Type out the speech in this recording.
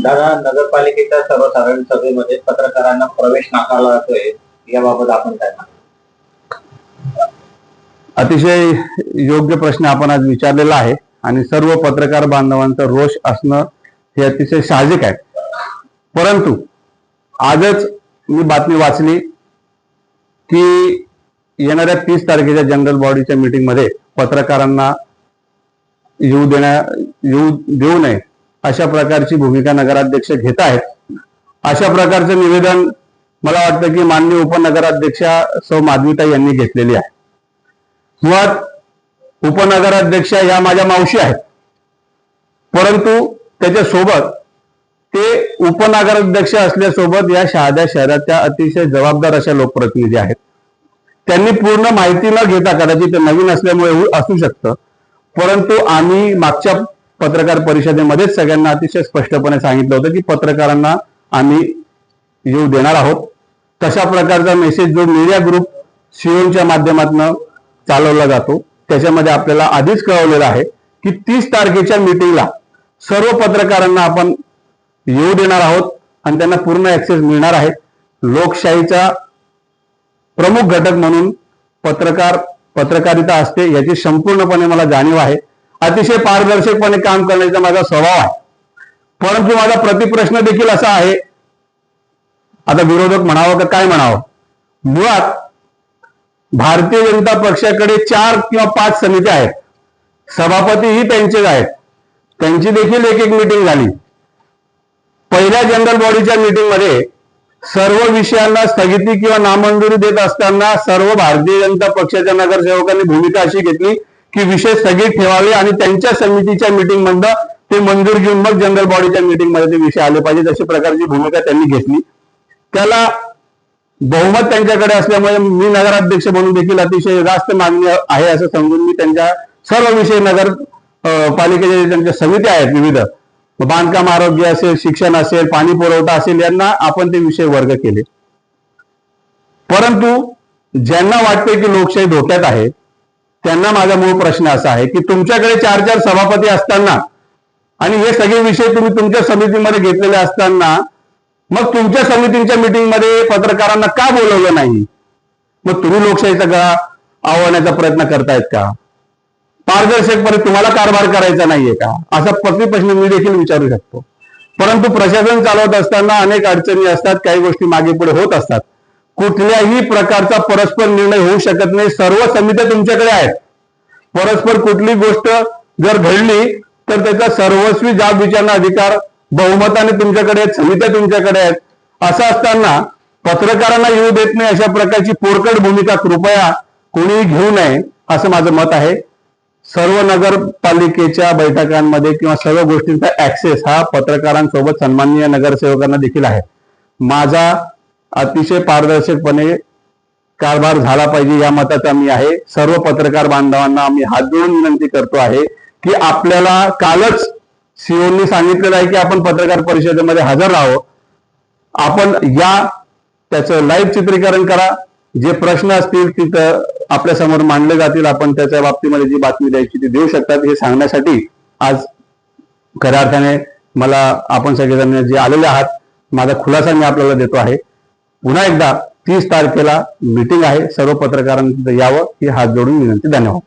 दादा, नगरपालिकेच्या सर्वसाधारण सभेमध्ये पत्रकारांना प्रवेश नाकारला जातोय, याबाबत आपण काय सांगता? अतिशय योग्य प्रश्न आपण आज विचारलेला आहे आणि सर्व पत्रकार बांधवांचा रोष असणं हे अतिशय साहजिक आहे. परंतु आजच मी बातमी वाचली की येणाऱ्या 30 तारखेच्या जनरल बॉडीच्या मीटिंग मध्ये पत्रकारांना येऊ देऊ नये अशा प्रकारची भूमिका नगराध्यक्ष घेत आहेत. अशा प्रकारचं निवेदन मला वाटतं की माननीय उपनगराध्यक्षा सौ माधवीताई यांनी घेतलेली आहे. मुळात उपनगराध्यक्षा या माझ्या मावशी आहेत, परंतु त्याच्यासोबत ते उपनगराध्यक्ष असल्यासोबत या शहादा शहराच्या अतिशय जबाबदार अशा लोकप्रतिनिधी आहेत. त्यांनी पूर्ण माहिती न घेता, कदाचित नवीन असल्यामुळे असू शकतं, परंतु आम्ही मागच्या पत्रकार परिषदेमध्येच सगळ्यांना अतिशय स्पष्टपणे सांगितलं होतं की पत्रकारांना आम्ही येऊ देणार आहोत. तशा प्रकारचा मेसेज जो मीडिया ग्रुप सिओनच्या माध्यमातून चालवला जातो त्याच्यामध्ये आपल्याला आधीच कळवलेलं आहे की 30 तारखेच्या मीटिंगला सर्व पत्रकारांना आपण येऊ देणार आहोत आणि त्यांना पूर्ण ऍक्सेस मिळणार आहे. लोकशाहीचा प्रमुख घटक म्हणून पत्रकारिता असते याची संपूर्णपणे मला जाणीव आहे. अतिशय पारदर्शकपणे काम करण्याचा माझा स्वभाव आहे. परंतु माझा प्रतिप्रश्न देखील असा आहे, आता विरोधक म्हणावं का काय म्हणावं, मुळात भारतीय जनता पक्षाकडे 4 किंवा 5 समित्या आहेत, सभापतीही त्यांचेच आहेत, त्यांची देखील एक मीटिंग झाली. पहिल्या जनरल बॉडीच्या मीटिंग मध्ये सर्व विषयांना स्थगिती किंवा नामंजुरी देत असताना सर्व भारतीय जनता पक्षाच्या नगरसेवकांनी भूमिका अशी घेतली की विषय स्थगित ठेवावे आणि त्यांच्या समितीच्या मीटिंग मधनं ते मंजूर घेऊन मग जनरल बॉडीच्या मीटिंग मध्ये ते विषय आले पाहिजेत अशी प्रकारची भूमिका त्यांनी घेतली. त्याला बहुमत त्यांच्याकडे असल्यामुळे मी नगराध्यक्ष म्हणून देखील अतिशय जास्त मागणी आहे असं समजून मी त्यांच्या सर्व विषय नगर पालिकेच्या त्यांच्या समित्या आहेत, विविध बांधकाम, आरोग्य असेल, शिक्षण असेल, पाणी पुरवठा असेल, यांना आपण ते विषय वर्ग केले. परंतु ज्यांना वाटते की लोकशाही धोक्यात आहे त्यांना माझा मूळ प्रश्न असा आहे की तुमच्याकडे 4 सभापती असताना आणि हे सगळे विषय तुम्ही तुमच्या समितीमध्ये घेतलेले असताना मग तुमच्या समितीच्या मीटिंग मध्ये पत्रकारांना का बोलवलं नाही? मग तुम्ही लोकशाहीचा गळा आवळण्याचा प्रयत्न करतायत का? पारदर्शकपणे तुम्हाला कारभार करायचा नाहीये का? असा प्रश्न मी देखील विचारू शकतो. परंतु प्रशासन चालवत असताना अनेक अडचणी असतात, काही गोष्टी मागे पुढे होत असतात. कुठल्याही प्रकारचा परस्पर निर्णय होऊ शकत नाही. सर्व समित्या तुमच्याकडे आहेत. परस्पर कुठली गोष्ट जर घडली तर त्याचा सर्वस्वी जाब विचारणा अधिकार बहुमताने तुमच्याकडे आहेत, समित्या तुमच्याकडे आहेत. असं असताना पत्रकारांना येऊ देत नाही अशा प्रकारची पोरकट भूमिका कृपया कोणीही घेऊ नये असं माझं मत आहे. सर्व नगरपालिकेच्या बैठकांमध्ये किंवा सर्व गोष्टींचा ऍक्सेस हा पत्रकारांसोबत सन्माननीय नगरसेवकांना देखील आहे. माझा अतिशय पारदर्शकपणे कारभार झाला पाहिजे या मताचा मी आहे. सर्व पत्रकार बांधवांना आम्ही हात जोडून विनंती करतो आहे की आपल्याला कालच सीओनी सांगितलेलं आहे की आपण पत्रकार परिषदेमध्ये हजर राहावं. आपण त्याचं लाईव्ह चित्रीकरण करा. जे प्रश्न असतील तिथं आपल्या समोर मांडले जातील. आपण त्याच्या बाबतीमध्ये जी बातमी द्यायची ती देऊ शकतात. हे सांगण्यासाठी आज खऱ्या अर्थाने मला आपण सगळेजण जे आलेले आहात माझा खुलासा मी आपल्याला देतो आहे. पुन्हा एकदा 30 तारखेला मीटिंग आहे, सर्व पत्रकारांनी यावं ही हात जोडून विनंती. धन्यवाद.